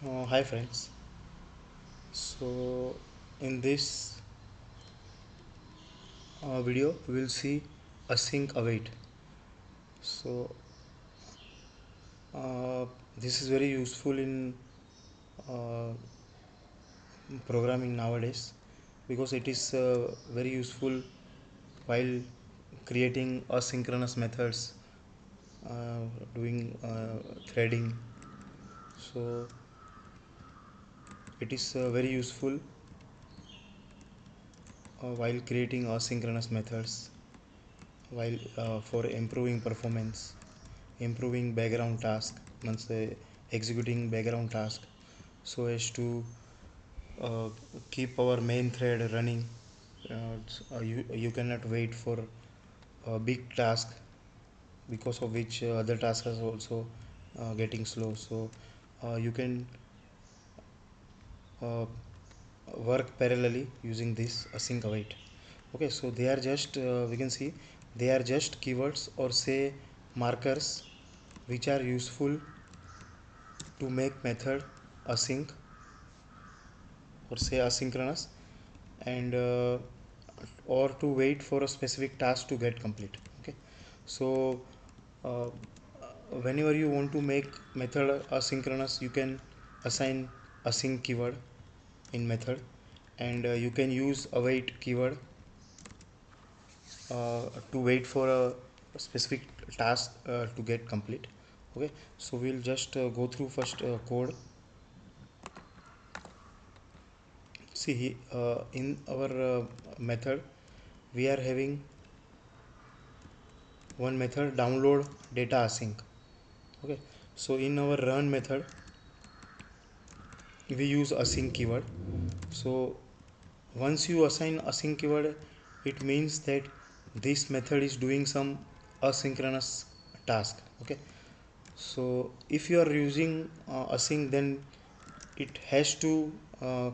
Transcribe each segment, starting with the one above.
Hi friends. So in this video we will see async await. So this is very useful in uh, programming nowadays because it is very useful while creating asynchronous methods, uh, doing threading. So it is very useful while creating asynchronous methods, while for improving performance, improving background task, means executing background task, so as to uh, keep our main thread running. You cannot wait for a big task, because of which other tasks are also getting slow. So you can uh, work parallelly using this async await. Okay, so they are just we can see they are just keywords or say markers which are useful to make method async or say asynchronous, and or to wait for a specific task to get complete. Okay, so uh, whenever you want to make method asynchronous, you can assign async keyword in method, and you can use await keyword to wait for a specific task to get complete. Okay, so we'll just go through first code. See, in our method we are having one method download data async. Okay, so in our run method we use async keyword. So once you assign async keyword, it means that this method is doing some asynchronous task. Okay, so if you are using async, then it has to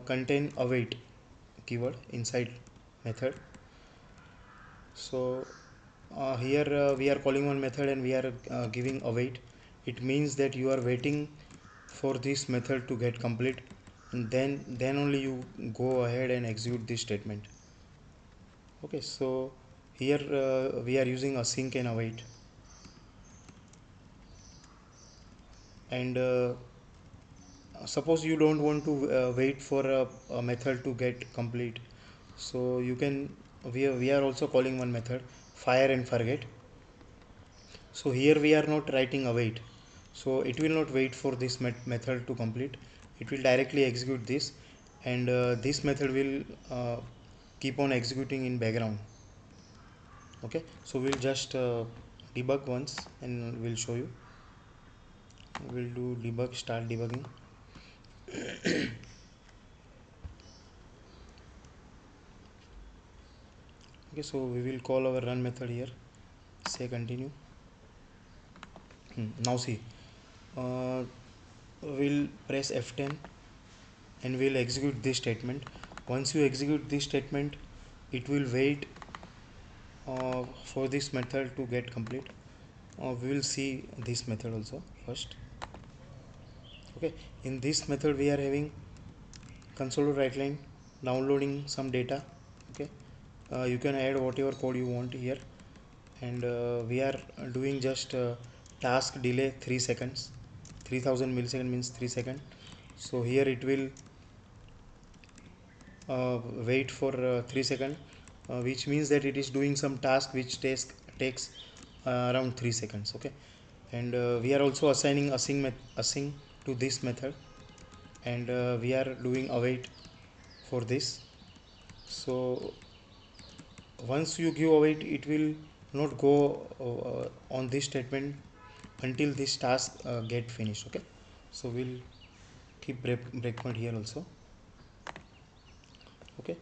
contain await keyword inside method. So here we are calling one method and we are giving await. It means that you are waiting for this method to get complete, and then only you go ahead and execute this statement. Okay, so here we are using async and await, and suppose you don't want to wait for a method to get complete, so you can we are also calling one method fire and forget. So here we are not writing await, so it will not wait for this method to complete. It will directly execute this, and this method will keep on executing in background. Okay, so we'll just debug once and we'll show you. We'll do debug, start debugging. Okay, so we will call our run method here, say continue. Now see, uh, we'll press F10 and we'll execute this statement. Once you execute this statement, it will wait for this method to get complete. We will see this method also first. Okay, in this method we are having console write line downloading some data. Okay, you can add whatever code you want here, and we are doing just task delay 3 seconds. 3000 millisecond means 3 seconds. So here it will wait for 3 seconds, which means that it is doing some task which takes around 3 seconds. Okay, and we are also assigning async to this method, and we are doing await for this. So once you give await, it will not go on this statement until this task get finished. Okay, so we'll keep breakpoint here also. Okay,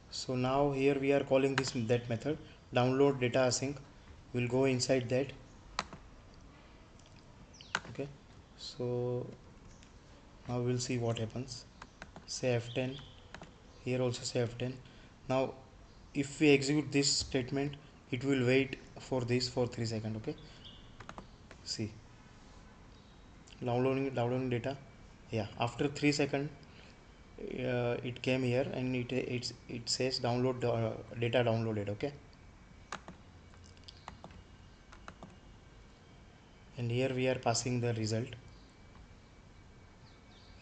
so now here we are calling this that method download data async. We'll go inside that. Okay, so now we'll see what happens. Say F10, here also say F10. Now if we execute this statement, it will wait for this for 3 seconds. Okay, see, downloading data, Yeah, after 3 seconds it came here and it says download data downloaded. Okay, and here we are passing the result.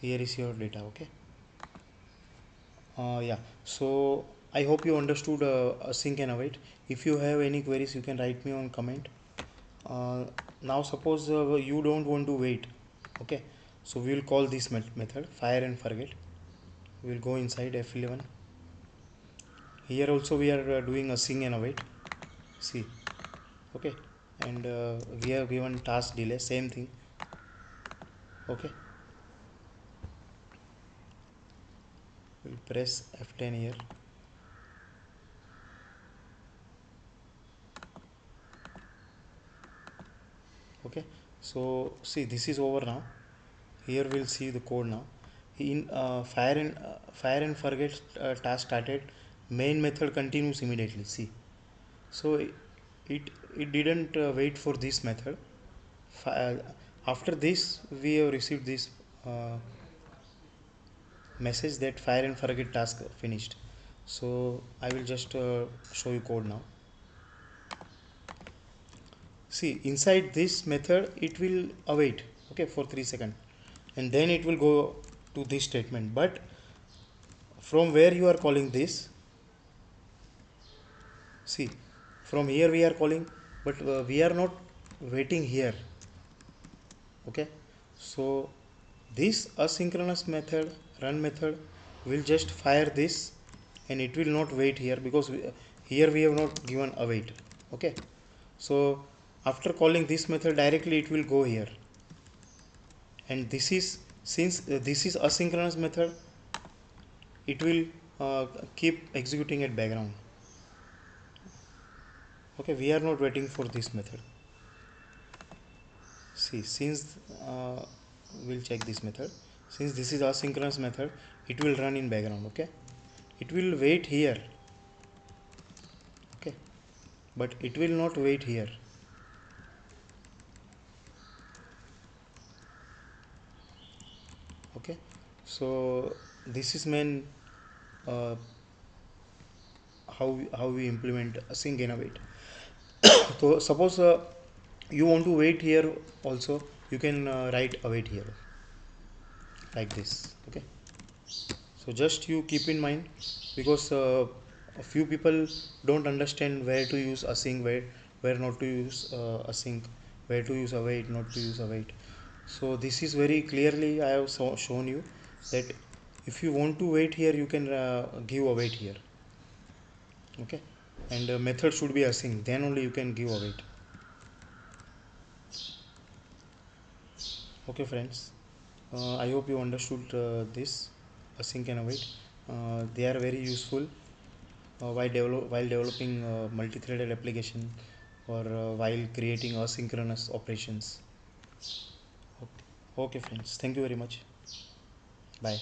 Here is your data. Okay. Yeah, so I hope you understood async and await. If you have any queries, you can write me on comment. uh, Now suppose you don't want to wait. Okay, so we will call this method fire and forget. We will go inside F11. Here also we are doing async and await. See. Okay, and we have given task delay, same thing. Okay, we'll press F10 here. Okay, so see, this is over now. Here we'll see the code now. In fire and forget task started, main method continues immediately. See, so it didn't wait for this method. Fi- After this we have received this uh, message that fire and forget task finished. So I will just show you code now. See, inside this method it will await, okay, for 3 seconds, and then it will go to this statement. But from where you are calling this, see, from here we are calling, but we are not waiting here. Okay, so this asynchronous method, run method, will just fire this, and it will not wait here because here we have not given await. Okay, so after calling this method directly, it will go here, and this is, since this is asynchronous method, it will keep executing at background. Okay, we are not waiting for this method. See, since we'll check this method. Since this is asynchronous method, it will run in background. Okay, it will wait here. Okay, but it will not wait here. Okay, so this is main uh, how we implement async and await. So suppose you want to wait here also, you can write await here like this. Okay, so just you keep in mind, because a few people don't understand where to use async, where not to use async, where to use await, not to use await. So this is very clearly I have shown you that if you want to wait here, you can give await here. Okay, and method should be async, then only you can give await. Okay friends, I hope you understood this async and await. They are very useful while developing multi-threaded application, or while creating asynchronous operations. Okay, okay friends, thank you very much. Bye.